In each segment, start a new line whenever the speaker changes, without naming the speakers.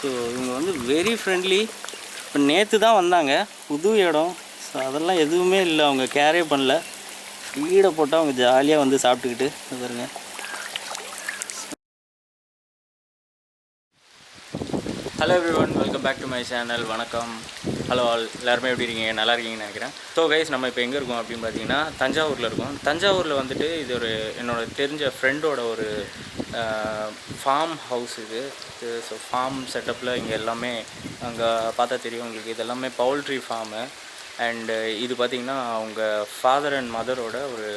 So இவங்க வந்து very friendly. இப்போ நேற்று தான் வந்தாங்க, புது இடம். ஸோ அதெல்லாம் எதுவுமே இல்லை, அவங்க கேரே பண்ணல. ஃபீடை போட்டால் அவங்க ஜாலியாக வந்து சாப்பிட்டுக்கிட்டு பாருங்க. Hello everyone, welcome back to my channel. வணக்கம். ஹலோ ஆல், எல்லாருமே எப்படி இருக்கீங்க? நல்லா இருக்கீங்கன்னு நினைக்கிறேன். ஸோ கைஸ், நம்ம இப்போ எங்கே இருக்கோம் அப்படின்னு பார்த்தீங்கன்னா தஞ்சாவூரில் இருக்கோம். தஞ்சாவூரில் வந்துட்டு இது ஒரு என்னோட தெரிஞ்ச ஃப்ரெண்டோட ஒரு ஃபார்ம் ஹவுஸ் இது. ஸோ ஃபார்ம் செட்டப்பில் இங்கே எல்லாமே அங்கே பார்த்தா தெரியும் உங்களுக்கு, இது எல்லாமே பவுல்ட்ரி ஃபார்மு. அண்டு இது பார்த்திங்கன்னா அவங்க ஃபாதர் அண்ட் மதரோட ஒரு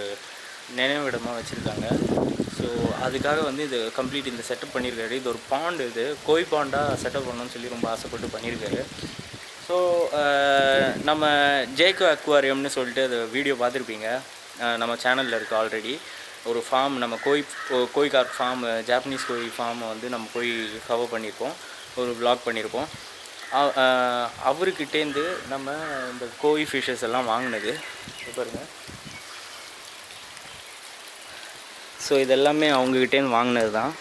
நினைவிடமாக வச்சுருக்காங்க. ஸோ அதுக்காக வந்து இது கம்ப்ளீட் இந்த செட்டப் பண்ணியிருக்காரு. இது ஒரு பாண்டு, இது கோய் பாண்டாக செட்டப் பண்ணணும்னு சொல்லி ரொம்ப ஆசைப்பட்டு பண்ணியிருக்காரு. ஸோ நம்ம JK அக்வாரியம்னு சொல்லிட்டு அது வீடியோ பார்த்துருப்பீங்க, நம்ம சேனலில் இருக்குது ஆல்ரெடி. ஒரு ஃபார்ம், நம்ம கோய் கார்ப் ஃபார்ம், ஜாப்பனீஸ் கோய் ஃபார்மை வந்து நம்ம போய் கவர் பண்ணியிருப்போம், ஒரு vlog பண்ணியிருப்போம். அவர்கிட்டேருந்து நம்ம இந்த கோய் ஃபிஷ்ஷஸ் எல்லாம் வாங்கினது பாருங்கள். ஸோ இதெல்லாமே அவங்கக்கிட்டேருந்து வாங்கினது தான்.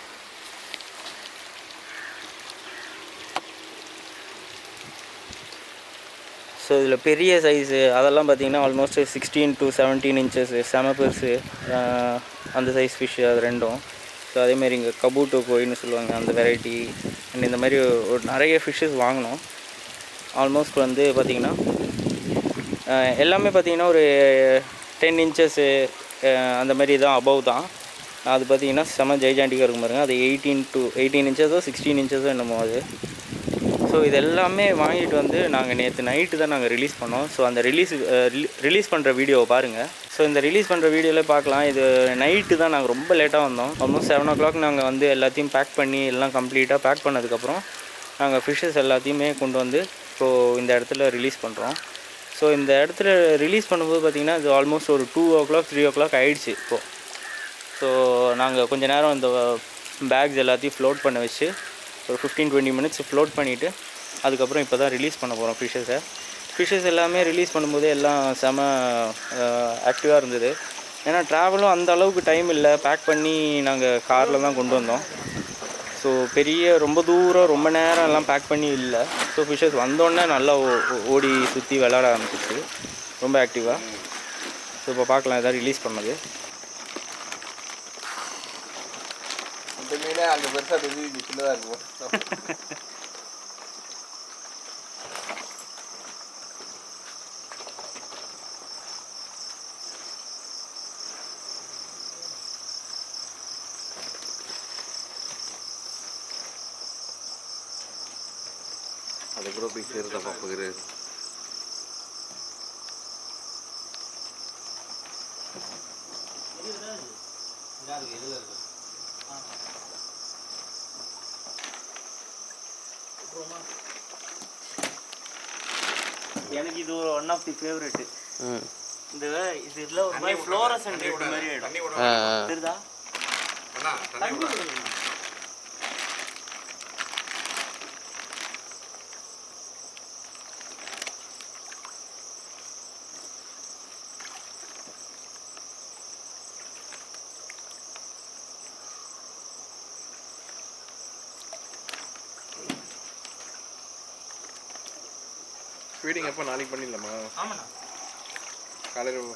ஸோ இதில் பெரிய சைஸு அதெல்லாம் பார்த்திங்கன்னா ஆல்மோஸ்ட் 16 to 17 inches செம பெருசு, அந்த சைஸ் ஃபிஷ்ஷு அது ரெண்டும். ஸோ அதேமாதிரி இங்கே கபூட்டோ கோயின்னு சொல்லுவாங்க, அந்த வெரைட்டி. அண்ட் இந்த மாதிரி ஒரு நிறைய ஃபிஷ்ஷஸ் வாங்கினோம். ஆல்மோஸ்ட் வந்து பார்த்திங்கன்னா எல்லாமே பார்த்திங்கன்னா ஒரு 10 inches அந்த மாதிரி தான், அபவ் தான். அது பார்த்திங்கன்னா செம ஜெய்ஜாண்டிக்காக இருக்கும் பாருங்கள். அது 18 inches 16 inches என்னமோ அது. ஸோ இது எல்லாமே வாங்கிட்டு வந்து நாங்கள் நேற்று நைட்டு தான் நாங்கள் ரிலீஸ் பண்ணோம். ஸோ அந்த ரிலீஸ் பண்ணுற வீடியோவை பாருங்கள். ஸோ இந்த ரிலீஸ் பண்ணுற வீடியோவில் பார்க்கலாம். இது நைட்டு தான், நாங்கள் ரொம்ப லேட்டாக வந்தோம். ஆல்மோஸ்ட் 7 o'clock நாங்கள் வந்து எல்லாத்தையும் பேக் பண்ணி எல்லாம் கம்ப்ளீட்டாக பேக் பண்ணதுக்கப்புறம் நாங்கள் ஃபிஷ்ஷஸ் எல்லாத்தையுமே கொண்டு வந்து இப்போது இந்த இடத்துல ரிலீஸ் பண்ணுறோம். ஸோ இந்த இடத்துல ரிலீஸ் பண்ணும்போது பார்த்திங்கன்னா இது ஆல்மோஸ்ட் ஒரு 2 o'clock 3 o'clock ஆகிடுச்சு இப்போது. ஸோ நாங்கள் கொஞ்சம் நேரம் இந்த பேக்ஸ் எல்லாத்தையும் ஃப்ளோட் பண்ண வச்சு ஒரு 15-20 minutes ஃப்ளோட் பண்ணிவிட்டு அதுக்கப்புறம் இப்போ தான் ரிலீஸ் பண்ண போகிறோம் ஃபிஷ்ஷஸ் எல்லாமே. ரிலீஸ் பண்ணும்போது எல்லாம் செம ஆக்டிவாக இருந்தது. ஏன்னா ட்ராவலும் அந்த அளவுக்கு டைம் இல்லை, பேக் பண்ணி நாங்கள் காரில் தான் கொண்டு வந்தோம். ஸோ ரொம்ப தூரம் ரொம்ப நேரம் எல்லாம் பேக் பண்ணி இல்லை. ஸோ ஃபிஷ்ஷஸ் வந்தோடனே நல்லா ஓடி சுற்றி விளாட ஆரம்பிச்சிச்சு, ரொம்ப ஆக்டிவாக. ஸோ இப்போ பார்க்கலாம் எதாவது ரிலீஸ் பண்ணது.
அங்கே பெருசாக தெரிஞ்சு சின்னதாக இருக்கும். அது கூட போய் சேருதா பார்ப்புகிறது.
எனக்கு இது ஒரு ஒன் ஆஃப் தி ஃபேவரெட்டு. இந்த இதில் ஒரு மாதிரி ஃப்ளோரசன்ட் ரெட் மாதிரி ஆகிடும், தெரியுதா?
ஃபீடிங் எப்போ நாளைக்கு பண்ணிடலாமா?
ஆமாண்ணா,
காலையில்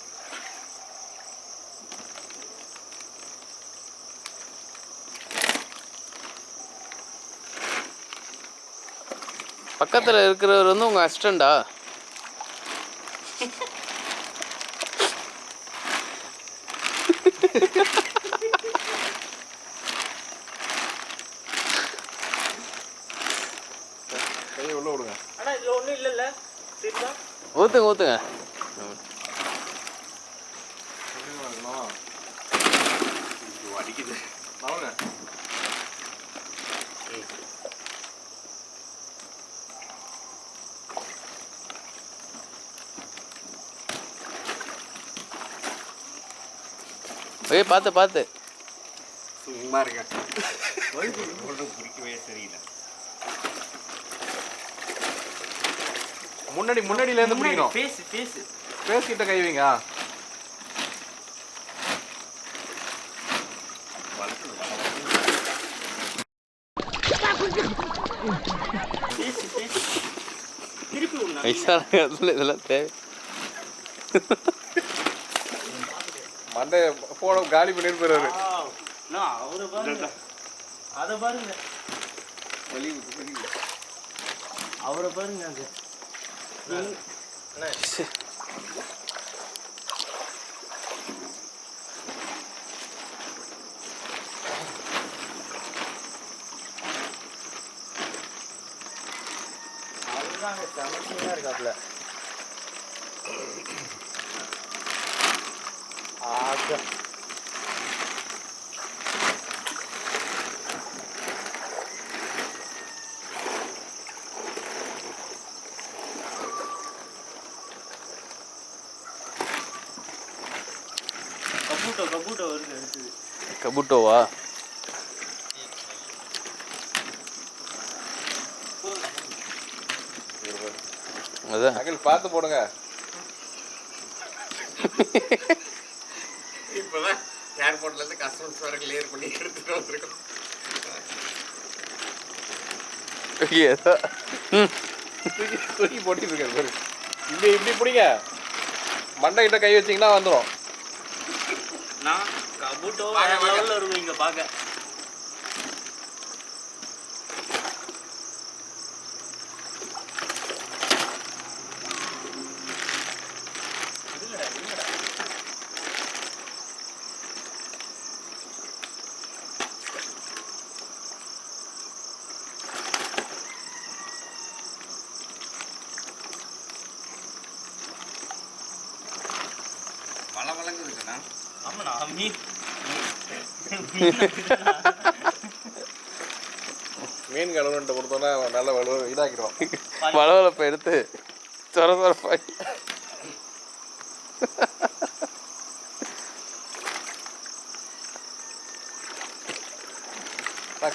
பக்கத்தில் இருக்கிறவர் வந்து உங்கள் அசிஸ்டண்டா?
கையை உள்ள விடுங்க.
ஆனால் இதில் ஒன்றும் இல்லைல்ல,
ஊற்றுங்க ஊற்றுங்க.
அடிக்குது அவங்க.
ஓகே, பார்த்து
சும்மா இருக்கேன். பிடிக்கவே சரியில்லை. முன்னாடியிலேருந்து பிடிக்கணும். ஃபேஸ் கிட்ட கை வைங்க.
திருப்பி விடணும்.
வயசான காலத்தில் இதெல்லாம் தேவை.
மண்டை போன காலி பண்ணிட்டு போயிடுவாரு.
அவரை பாருங்க, அதை பாருங்க, அவரை பாருங்க. அது அவருதாங்க சமச்சீனா இருக்காப்புல. ஆக கபூட்டோ வருது அடுத்தது.
கபூட்டோவா? அதான்
அகில் பார்த்து போடுங்க. இப்போதான் ஏர்போர்ட்லேருந்து கஸ்டமர்ஸ் வர கிளியர் பண்ணி எடுத்துகிட்டு வந்துருக்கோம்.
ஏதோ
தூக்கி போட்டிட்டு இருக்காரு பாரு. இப்படி பிடிங்க, மண்டை கிட்ட கை வச்சிங்கன்னா வந்துடும்.
நான் கபூட்டோ வேற லெவலில் இருக்கும் இங்கே பார்க்க.
வளவளங்கு இருக்குண்ணா.
ஆமாண்ணா, மீன்
மீன் கழுவுன்ட்டு கொடுத்தோன்னா நல்ல இதாக்கிடுவோம்.
வளவளப்பை எடுத்து சொரசொரப்பாய்.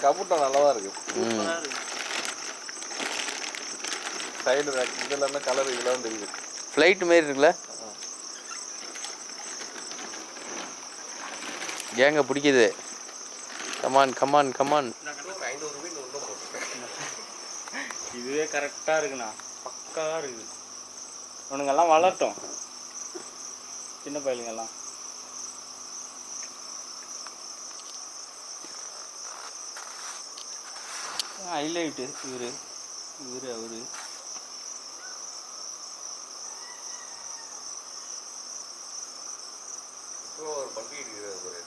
கபூட்டா நல்லா தான் இருக்கு.
சூப்பராக இருக்கு.
சைடு இது எல்லாமே கலர் இதெல்லாம் தெரியுது.
ஃப்ளைட் மாரி இருக்குல்ல. ஏங்க பிடிக்குது. Come on come on come on.
இதுவே கரெக்டாக இருக்குண்ணா, பக்காவாக இருக்குது. இவனுங்கெல்லாம் வளரட்டும், சின்ன பயிலுங்கெல்லாம். ஹைலைட்டு இவரு அவரு.
ஒரு பம்பி இருக்குது.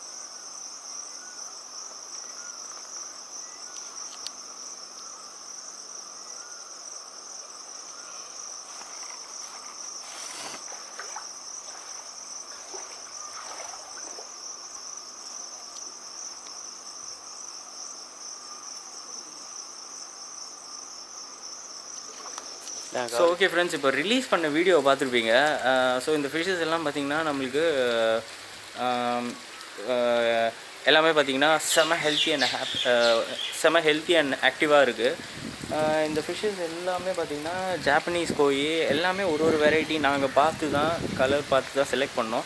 ஸோ ஓகே ஃப்ரெண்ட்ஸ், இப்போ ரிலீஸ் பண்ண வீடியோவை பார்த்துருப்பீங்க. ஸோ இந்த ஃபிஷ்ஷஸ் எல்லாம் பார்த்திங்கன்னா நம்மளுக்கு எல்லாமே பார்த்திங்கன்னா செம ஹெல்த்தி அண்ட் ஆக்டிவாக இருக்குது. இந்த ஃபிஷ்ஷஸ் எல்லாமே பார்த்திங்கன்னா ஜாப்பனீஸ் கோயி எல்லாமே ஒரு வெரைட்டி நாங்கள் பார்த்து தான் கலர் பார்த்து தான் செலக்ட் பண்ணோம்.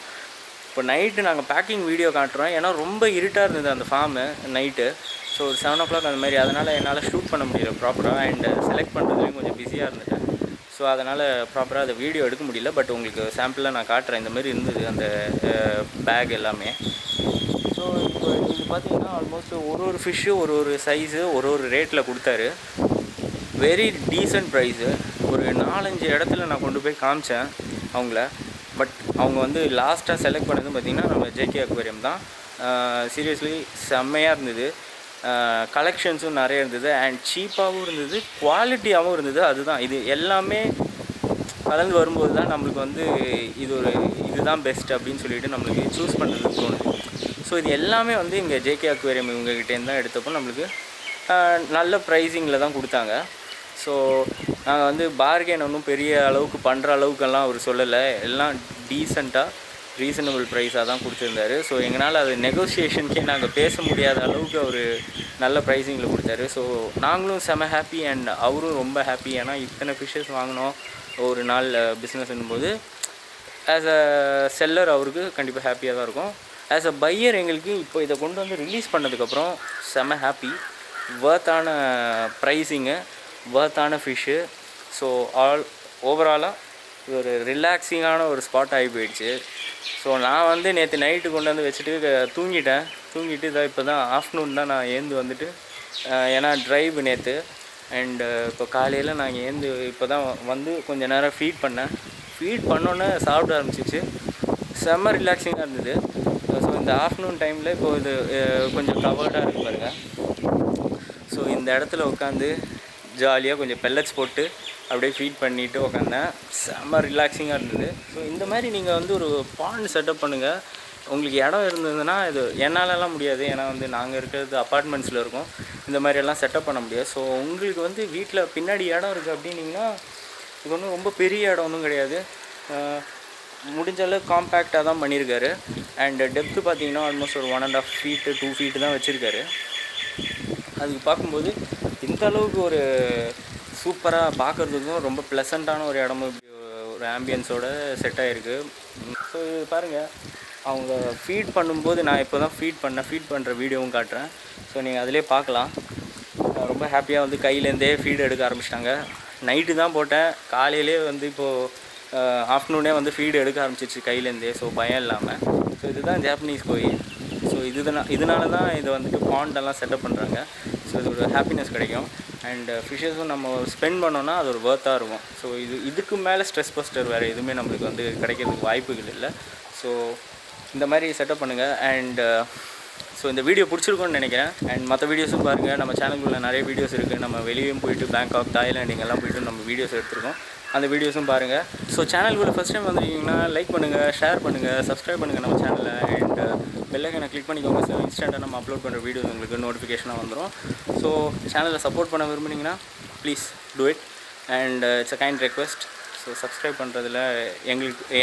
இப்போ நைட்டு நாங்கள் பேக்கிங் வீடியோ காட்டுறோம், ஏன்னா ரொம்ப இருட்டாக இருந்தது அந்த ஃபார்மு நைட்டு. ஸோ ஒரு 7 o'clock அந்த மாதிரி, அதனால் என்னால் ஷூட் பண்ண முடியல ப்ராப்பராக. அண்ட் செலக்ட் பண்ணுறதுலையும் கொஞ்சம் பிஸியாக இருந்துட்டேன். ஸோ அதனால் ப்ராப்பராக அதை வீடியோ எடுக்க முடியல. பட் உங்களுக்கு சாம்பிளாக நான் காட்டுறேன். இந்த மாதிரி இருந்தது அந்த பேக் எல்லாமே. ஸோ இப்போ இது பார்த்தீங்கன்னா ஆல்மோஸ்ட் ஒரு ஃபிஷ்ஷு ஒரு சைஸு ஒரு ரேட்டில் கொடுத்தாரு. Very decent price. ஒரு 4-5 இடத்துல நான் கொண்டு போய் காமிச்சேன் அவங்கள. பட் அவங்க வந்து லாஸ்ட்டாக செலக்ட் பண்ணது பார்த்திங்கன்னா நம்ம JK அக்வேரியம் தான். சீரியஸ்லி செம்மையாக இருந்தது. கலெக்ஷன்ஸும் நிறைய இருந்தது அண்ட் சீப்பாகவும் இருந்தது, குவாலிட்டியாகவும் இருந்தது. அதுதான் இது எல்லாமே கலந்து வரும்போது தான் நம்மளுக்கு வந்து இதுதான் பெஸ்ட் அப்படின்னு சொல்லிட்டு நம்மளுக்கு சூஸ் பண்ணுறதுக்கு தோணுது. ஸோ இது எல்லாமே வந்து இங்கே JK அக்வேரியம் இவங்ககிட்டேருந்து தான் எடுத்தப்போ நம்மளுக்கு நல்ல ப்ரைஸிங்கில் தான் கொடுத்தாங்க. ஸோ நாங்கள் வந்து பார்கெயின் ஒன்றும் பெரிய அளவுக்கு பண்ணுற அளவுக்கெல்லாம் அவர் சொல்லலை. எல்லாம் டீசெண்டாக ரீசனபிள் ப்ரைஸாக தான் கொடுத்துருந்தாரு. ஸோ எங்களால் அது நெகோசியேஷனுக்கே நாங்கள் பேச முடியாத அளவுக்கு அவர் நல்ல ப்ரைஸிங்கில் கொடுத்தாரு. ஸோ நாங்களும் செம ஹாப்பி அண்ட் அவரும் ரொம்ப ஹாப்பி. ஏன்னா இத்தனை ஃபிஷ்ஷஸ் வாங்கினோம் ஒரு நாள் பிஸ்னஸ்ன்னும் போது ஆஸ் அ செல்லர் அவருக்கு கண்டிப்பாக ஹாப்பியாக தான் இருக்கும். ஆஸ் அ பையர் எங்களுக்கு இப்போ இதை கொண்டு வந்து ரிலீஸ் பண்ணதுக்கப்புறம் செம ஹாப்பி. வர்த்தான ப்ரைஸிங்கு, வர்த்தான ஃபிஷ்ஷு. ஸோ ஓவராலாக இது ஒரு ரிலாக்ஸிங்கான ஒரு ஸ்பாட் ஆகி போயிடுச்சு. ஸோ நான் வந்து நேற்று நைட்டு கொண்டு வந்து வச்சுட்டு தூங்கிட்டு இதான் இப்போ தான் ஆஃப்டர்நூன் தான் நான் ஏந்து வந்துட்டு, ஏன்னா ட்ரைவ் நேற்று. அண்டு இப்போ காலையில் நான் ஏந்து இப்போ தான் வந்து கொஞ்சம் நேரம் ஃபீட் பண்ணோன்னே சாப்பிட ஆரம்பிச்சிச்சு. செம்ம ரிலாக்ஸிங்காக இருந்தது. ஸோ இந்த ஆஃப்டர்நூன் டைமில் இப்போது இது கொஞ்சம் கவர்டாக இருக்குது பாருங்கள். ஸோ இந்த இடத்துல உட்காந்து ஜாலியாக கொஞ்சம் பெல்லட்ஸ் போட்டு அப்படியே ஃபீட் பண்ணிவிட்டு உட்காந்தேன். செம்ம ரிலாக்ஸிங்காக இருந்தது. ஸோ இந்த மாதிரி நீங்கள் வந்து ஒரு பாண்ட் செட்டப் பண்ணுங்கள். உங்களுக்கு இடம் இருந்ததுன்னா, இது என்னாலலாம் முடியாது, ஏன்னா வந்து நாங்கள் இருக்கிறது அப்பார்ட்மெண்ட்ஸில் இருக்கோம், இந்த மாதிரியெல்லாம் செட்டப் பண்ண முடியாது. ஸோ உங்களுக்கு வந்து வீட்டில் பின்னாடி இடம் இருக்குது அப்படின்னிங்கன்னா, இது ஒன்றும் ரொம்ப பெரிய இடம் ஒன்றும் கிடையாது. முடிஞ்ச அளவுக்கு காம்பேக்டாக தான் பண்ணியிருக்காரு. அண்டு டெப்த்து பார்த்தீங்கன்னா ஆல்மோஸ்ட் ஒரு 1.5 feet 2 feet தான் வச்சுருக்காரு. அதுக்கு பார்க்கும்போது இந்த அளவுக்கு ஒரு சூப்பராக பார்க்குறதுக்கும் ரொம்ப ப்ளசண்ட்டான ஒரு இடமும் ஒரு ஆம்பியன்ஸோடு செட் ஆகிருக்கு. ஸோ இது பாருங்கள், அவங்க ஃபீட் பண்ணும்போது நான் இப்போ தான் ஃபீட் பண்ணுற வீடியோவும் காட்டுறேன். ஸோ நீங்கள் அதிலே பார்க்கலாம். ரொம்ப ஹாப்பியாக வந்து கையிலேருந்தே ஃபீட் எடுக்க ஆரம்பிச்சிட்டாங்க. நைட்டு தான் போட்டேன், காலையிலே வந்து இப்போது ஆஃப்டர்நூனே வந்து ஃபீடு எடுக்க ஆரம்பிச்சிச்சு கையிலேருந்தே. ஸோ பயம் இல்லாமல். ஸோ இதுதான் ஜாப்பனீஸ் கோயி. ஸோ இதனால தான் இதை வந்துட்டு பாண்டெல்லாம் செட்டப் பண்ணுறாங்க. ஸோ இது ஒரு ஹாப்பினஸ் கிடைக்கும். அண்டு ஃபிஷ்ஷஸும் நம்ம ஸ்பெண்ட் பண்ணோன்னா அது ஒரு வர்த்தாக இருக்கும். ஸோ இதுக்கு மேலே ஸ்ட்ரெஸ் பஸ்டர் வேறு எதுவுமே நம்மளுக்கு வந்து கிடைக்கிறதுக்கு வாய்ப்புகள் இல்லை. ஸோ இந்த மாதிரி செட்டப் பண்ணுங்கள். அண்டு ஸோ இந்த வீடியோ பிடிச்சிருக்குன்னு நினைக்கிறேன். அண்ட் மற்ற வீடியோஸும் பாருங்கள், நம்ம சேனலுக்குள்ளே நிறைய வீடியோஸ் இருக்குது. நம்ம வெளியும் போயிட்டு பேங்காக், தாய்லாண்ட் இங்கெல்லாம் போயிட்டு நம்ம வீடியோஸ் எடுத்துருக்கோம். அந்த வீடியோஸும் பாருங்கள். ஸோ சேனலுக்குள்ளே ஃபஸ்ட் டைம் வந்துருக்கீங்கன்னா லைக் பண்ணுங்கள், ஷேர் பண்ணுங்கள், சப்ஸ்கிரைப் பண்ணுங்கள் நம்ம சேனலில். அண்ட் பெல் ஐகானை கிளிக் பண்ணிக்கோங்க. ஸோ இன்ஸ்டண்ட்டாக நம்ம அப்லோட் பண்ணுற வீடியோஸ் உங்களுக்கு நோட்டிஃபிகேஷனாக வந்துடும். ஸோ சேனலை சப்போர்ட் பண்ண விரும்புனீங்கன்னா please do it. And it's a kind request. So subscribe பண்ணுறதுல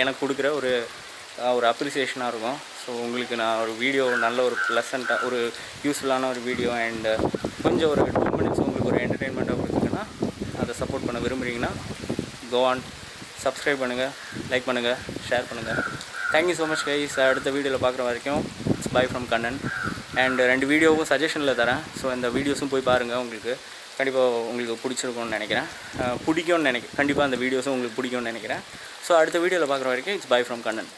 எனக்கு கொடுக்குற ஒரு அப்ரிசியேஷனாக இருக்கும். ஸோ உங்களுக்கு நான் ஒரு வீடியோ நல்ல ஒரு ப்ளசண்ட்டாக ஒரு யூஸ்ஃபுல்லான ஒரு வீடியோ அண்டு கொஞ்சம் ஒரு 2 minutes உங்களுக்கு ஒரு என்டர்டெயின்மெண்ட்டாக கொடுத்துங்கன்னா அதை சப்போர்ட் பண்ண விரும்புகிறீங்கன்னா கோ ஆன், சப்ஸ்கிரைப் பண்ணுங்கள், லைக் பண்ணுங்கள், ஷேர் பண்ணுங்கள். Thank you so much guys. அடுத்த வீடியோவில் பார்க்குற வரைக்கும் it's by from Kannan. And 2 வீடியோவும் சஜஷனில் தரேன். ஸோ இந்த வீடியோஸும் போய் பாருங்கள், உங்களுக்கு கண்டிப்பாக உங்களுக்கு பிடிச்சிருக்கும்னு நினைக்கிறேன். கண்டிப்பாக அந்த வீடியோஸும் உங்களுக்கு பிடிக்கும்னு நினைக்கிறேன். ஸோ அடுத்த வீடியோவில் பார்க்குற வரைக்கும் இட்ஸ் பை ஃப்ரம் கண்ணன்.